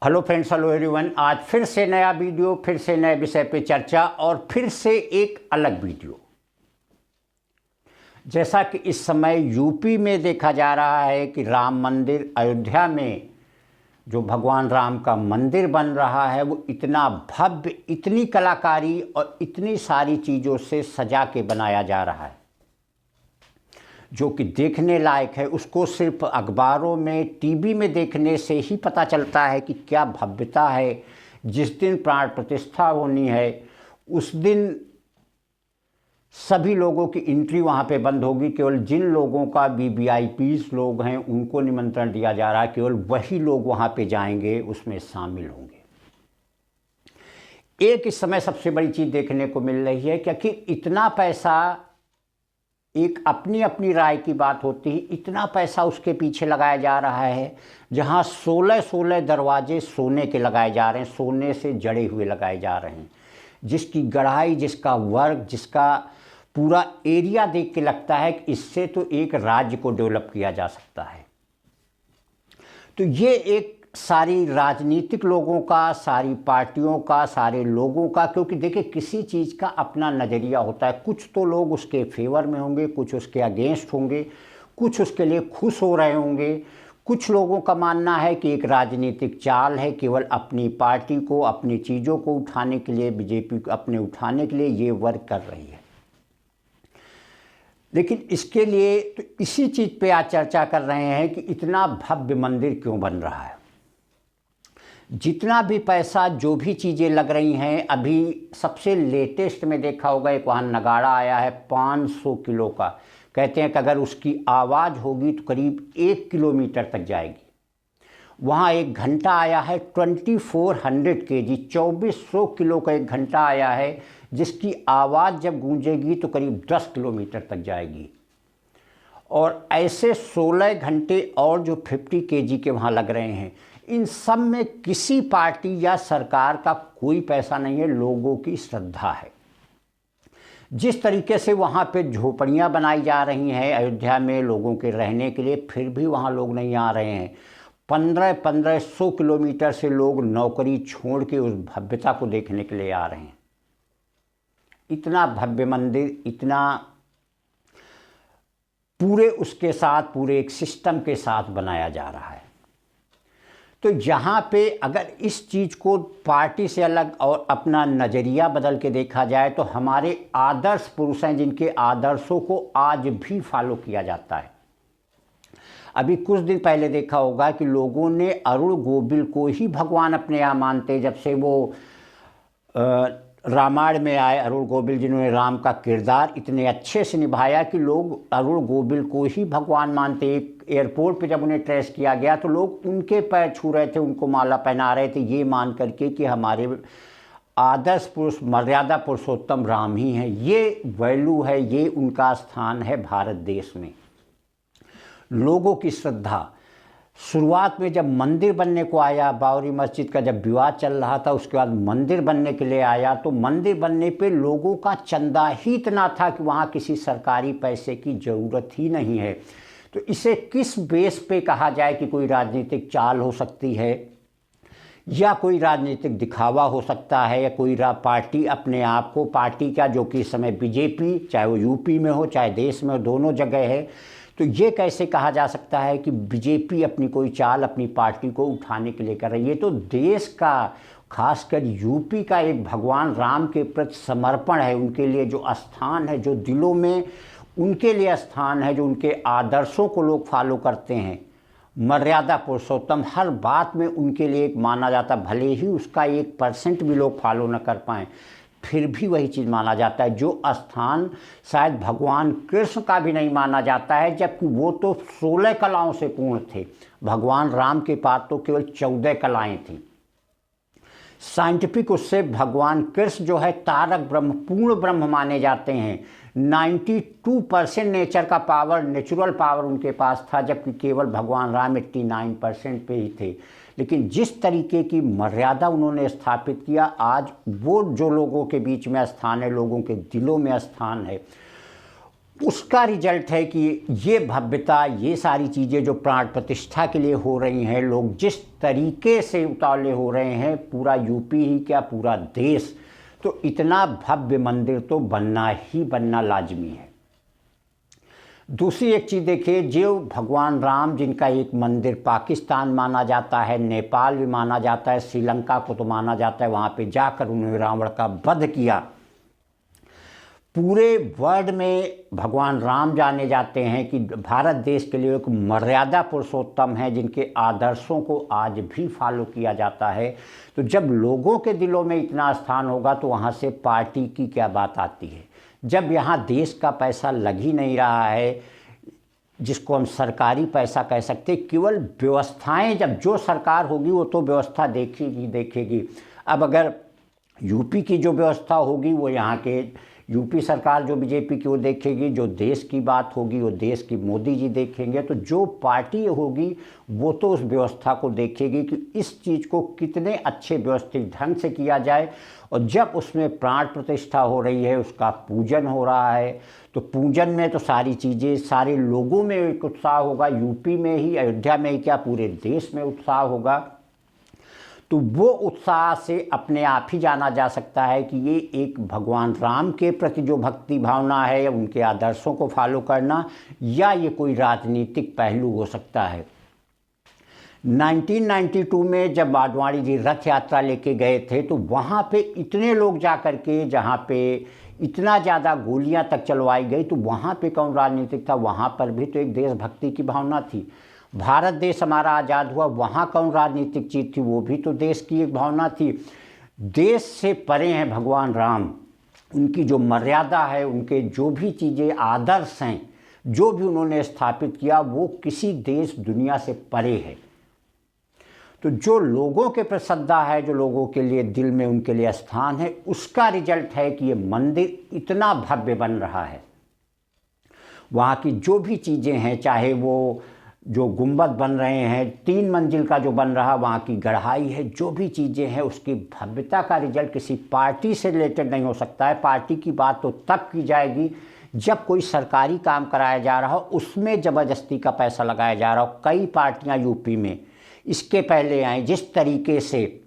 Hello friends, hello everyone. आज फिर से नया वीडियो, फिर से नए विषय पे चर्चा और फिर से एक अलग वीडियो। जैसा कि इस समय यूपी में देखा जा रहा है कि राम मंदिर अयोध्या में जो भगवान राम का मंदिर बन रहा है वो इतना भव्य, इतनी कलाकारी और इतनी सारी चीज़ों से सजा के बनाया जा रहा है जो कि देखने लायक है। उसको सिर्फ अखबारों में, टीवी में देखने से ही पता चलता है कि क्या भव्यता है। जिस दिन प्राण प्रतिष्ठा होनी है उस दिन सभी लोगों की एंट्री वहाँ पे बंद होगी। केवल जिन लोगों का वीवीआईपीज लोग हैं उनको निमंत्रण दिया जा रहा है, केवल वही लोग वहाँ पे जाएंगे, उसमें शामिल होंगे। एक इस समय सबसे बड़ी चीज़ देखने को मिल रही है क्योंकि इतना पैसा, एक अपनी अपनी राय की बात होती है, इतना पैसा उसके पीछे लगाया जा रहा है जहाँ 16-16 दरवाजे सोने के लगाए जा रहे हैं, सोने से जड़े हुए लगाए जा रहे हैं, जिसकी गहराई, जिसका वर्ग, जिसका पूरा एरिया देख के लगता है कि इससे तो एक राज्य को डेवलप किया जा सकता है। तो ये एक सारी राजनीतिक लोगों का, सारी पार्टियों का, सारे लोगों का, क्योंकि देखिए किसी चीज़ का अपना नज़रिया होता है। कुछ तो लोग उसके फेवर में होंगे, कुछ उसके अगेंस्ट होंगे, कुछ उसके लिए खुश हो रहे होंगे। कुछ लोगों का मानना है कि एक राजनीतिक चाल है, केवल अपनी पार्टी को, अपनी चीज़ों को उठाने के लिए, बीजेपी को अपने उठाने के लिए ये वर्क कर रही है। लेकिन इसके लिए तो इसी चीज़ पे आज चर्चा कर रहे हैं कि इतना भव्य मंदिर क्यों बन रहा है। जितना भी पैसा, जो भी चीज़ें लग रही हैं, अभी सबसे लेटेस्ट में देखा होगा एक वहाँ नगाड़ा आया है 500 किलो का। कहते हैं कि अगर उसकी आवाज़ होगी तो करीब 1 किलोमीटर तक जाएगी। वहाँ एक घंटा आया है 2400 kg, 2400 किलो का एक घंटा आया है जिसकी आवाज़ जब गूंजेगी तो करीब 10 किलोमीटर तक जाएगी। और ऐसे 16 घंटे और जो 50 kg के वहाँ लग रहे हैं, इन सब में किसी पार्टी या सरकार का कोई पैसा नहीं है, लोगों की श्रद्धा है। जिस तरीके से वहाँ पे झोपड़ियाँ बनाई जा रही हैं अयोध्या में लोगों के रहने के लिए, फिर भी वहाँ लोग नहीं आ रहे हैं। 1500 किलोमीटर से लोग नौकरी छोड़ के उस भव्यता को देखने के लिए आ रहे हैं। इतना भव्य मंदिर, इतना पूरे उसके साथ, पूरे एक सिस्टम के साथ बनाया जा रहा है। तो यहाँ पे अगर इस चीज़ को पार्टी से अलग और अपना नज़रिया बदल के देखा जाए तो हमारे आदर्श पुरुष हैं जिनके आदर्शों को आज भी फॉलो किया जाता है। अभी कुछ दिन पहले देखा होगा कि लोगों ने अरुण गोविल को ही भगवान अपने यहाँ मानते, जब से वो रामायण में आए। अरुण गोविल जिन्होंने राम का किरदार इतने अच्छे से निभाया कि लोग अरुण गोविल को ही भगवान मानते। एक एयरपोर्ट पे जब उन्हें ट्रेस किया गया तो लोग उनके पैर छू रहे थे, उनको माला पहना रहे थे, ये मान करके कि हमारे आदर्श पुरुष, मर्यादा पुरुषोत्तम राम ही हैं। ये वैल्यू है, ये उनका स्थान है भारत देश में। लोगों की श्रद्धा शुरुआत में जब मंदिर बनने को आया, बाबरी मस्जिद का जब विवाद चल रहा था, उसके बाद मंदिर बनने के लिए आया, तो मंदिर बनने पे लोगों का चंदा ही इतना था कि वहाँ किसी सरकारी पैसे की ज़रूरत ही नहीं है। तो इसे किस बेस पे कहा जाए कि कोई राजनीतिक चाल हो सकती है या कोई राजनीतिक दिखावा हो सकता है, या कोई पार्टी अपने आप को, पार्टी का जो कि इस समय बीजेपी, चाहे वो यूपी में हो चाहे देश में हो, दोनों जगह है, तो ये कैसे कहा जा सकता है कि बीजेपी अपनी कोई चाल अपनी पार्टी को उठाने के लिए कर रही है। ये तो देश का, खासकर यूपी का एक भगवान राम के प्रति समर्पण है। उनके लिए जो स्थान है, जो दिलों में उनके लिए स्थान है, जो उनके आदर्शों को लोग फॉलो करते हैं, मर्यादा पुरुषोत्तम, हर बात में उनके लिए एक माना जाता। भले ही उसका 1% भी लोग फॉलो न कर पाएँ, फिर भी वही चीज़ माना जाता है। जो स्थान शायद भगवान कृष्ण का भी नहीं माना जाता है, जबकि वो तो 16 कलाओं से पूर्ण थे। भगवान राम के पास तो केवल 14 कलाएँ थीं। साइंटिफिक उससे भगवान कृष्ण जो है तारक ब्रह्म, पूर्ण ब्रह्म माने जाते हैं। 92% नेचर का पावर, नेचुरल पावर उनके पास था, जबकि केवल भगवान राम 89% पे ही थे। लेकिन जिस तरीके की मर्यादा उन्होंने स्थापित किया, आज वो जो लोगों के बीच में स्थान है, लोगों के दिलों में स्थान है, उसका रिजल्ट है कि ये भव्यता, ये सारी चीज़ें जो प्राण प्रतिष्ठा के लिए हो रही हैं, लोग जिस तरीके से उतावले हो रहे हैं, पूरा यूपी ही क्या पूरा देश, तो इतना भव्य मंदिर तो बनना ही बनना लाजमी है। दूसरी एक चीज़ देखिए, जो भगवान राम जिनका एक मंदिर पाकिस्तान माना जाता है, नेपाल भी माना जाता है, श्रीलंका को तो माना जाता है, वहाँ पे जाकर उन्होंने रावण का वध किया। पूरे वर्ल्ड में भगवान राम जाने जाते हैं कि भारत देश के लिए एक मर्यादा पुरुषोत्तम है, जिनके आदर्शों को आज भी फॉलो किया जाता है। तो जब लोगों के दिलों में इतना स्थान होगा तो वहाँ से पार्टी की क्या बात आती है। जब यहाँ देश का पैसा लग ही नहीं रहा है, जिसको हम सरकारी पैसा कह सकते, केवल व्यवस्थाएं, जब जो सरकार होगी वो तो व्यवस्था देखेगी। अब अगर यूपी की जो व्यवस्था होगी वो यहाँ के यूपी सरकार जो बीजेपी की वो देखेगी, जो देश की बात होगी वो देश की मोदी जी देखेंगे। तो जो पार्टी होगी वो तो उस व्यवस्था को देखेगी कि इस चीज़ को कितने अच्छे व्यवस्थित ढंग से किया जाए। और जब उसमें प्राण प्रतिष्ठा हो रही है, उसका पूजन हो रहा है, तो पूजन में तो सारी चीज़ें, सारे लोगों में एक उत्साह होगा। यूपी में ही, अयोध्या में ही क्या पूरे देश में उत्साह होगा। तो वो उत्साह से अपने आप ही जाना जा सकता है कि ये एक भगवान राम के प्रति जो भक्ति भावना है, उनके आदर्शों को फॉलो करना, या ये कोई राजनीतिक पहलू हो सकता है। 1992 में जब आडवाणी जी रथ यात्रा लेके गए थे तो वहाँ पे इतने लोग जा कर के, जहाँ पे इतना ज़्यादा गोलियाँ तक चलवाई गई, तो वहाँ पे कौन राजनीतिक था? वहाँ पर भी तो एक देशभक्ति की भावना थी। भारत देश हमारा आज़ाद हुआ, वहाँ कौन राजनीतिक चीज़ थी? वो भी तो देश की एक भावना थी। देश से परे हैं भगवान राम, उनकी जो मर्यादा है, उनके जो भी चीज़ें आदर्श हैं, जो भी उन्होंने स्थापित किया, वो किसी देश दुनिया से परे है। तो जो लोगों के प्रति श्रद्धा है, जो लोगों के लिए दिल में उनके लिए स्थान है, उसका रिजल्ट है कि ये मंदिर इतना भव्य बन रहा है। वहाँ की जो भी चीज़ें हैं, चाहे वो जो गुंबद बन रहे हैं, 3 मंजिल का जो बन रहा, वहाँ की गढ़ाई है, जो भी चीज़ें हैं, उसकी भव्यता का रिजल्ट किसी पार्टी से रिलेटेड नहीं हो सकता है। पार्टी की बात तो तब की जाएगी जब कोई सरकारी काम कराया जा रहा हो, उसमें ज़बरदस्ती का पैसा लगाया जा रहा हो। कई पार्टियां यूपी में इसके पहले आए, जिस तरीके से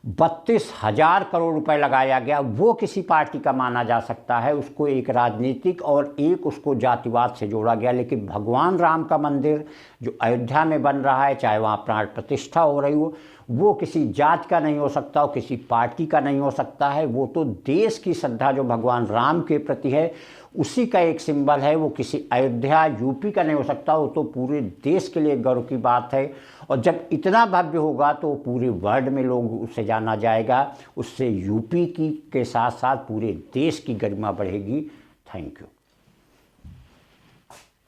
32,000 करोड़ रुपए लगाया गया, वो किसी पार्टी का माना जा सकता है। उसको एक राजनीतिक और एक उसको जातिवाद से जोड़ा गया। लेकिन भगवान राम का मंदिर जो अयोध्या में बन रहा है, चाहे वहाँ प्राण प्रतिष्ठा हो रही हो, वो किसी जात का नहीं हो सकता, वो किसी पार्टी का नहीं हो सकता है। वो तो देश की श्रद्धा जो भगवान राम के प्रति है, उसी का एक सिंबल है। वो किसी अयोध्या यूपी का नहीं हो सकता, वो तो पूरे देश के लिए गर्व की बात है। और जब इतना भव्य होगा तो पूरे वर्ल्ड में लोग उससे जाना जाएगा। उससे यूपी की के साथ साथ पूरे देश की गरिमा बढ़ेगी। Thank you.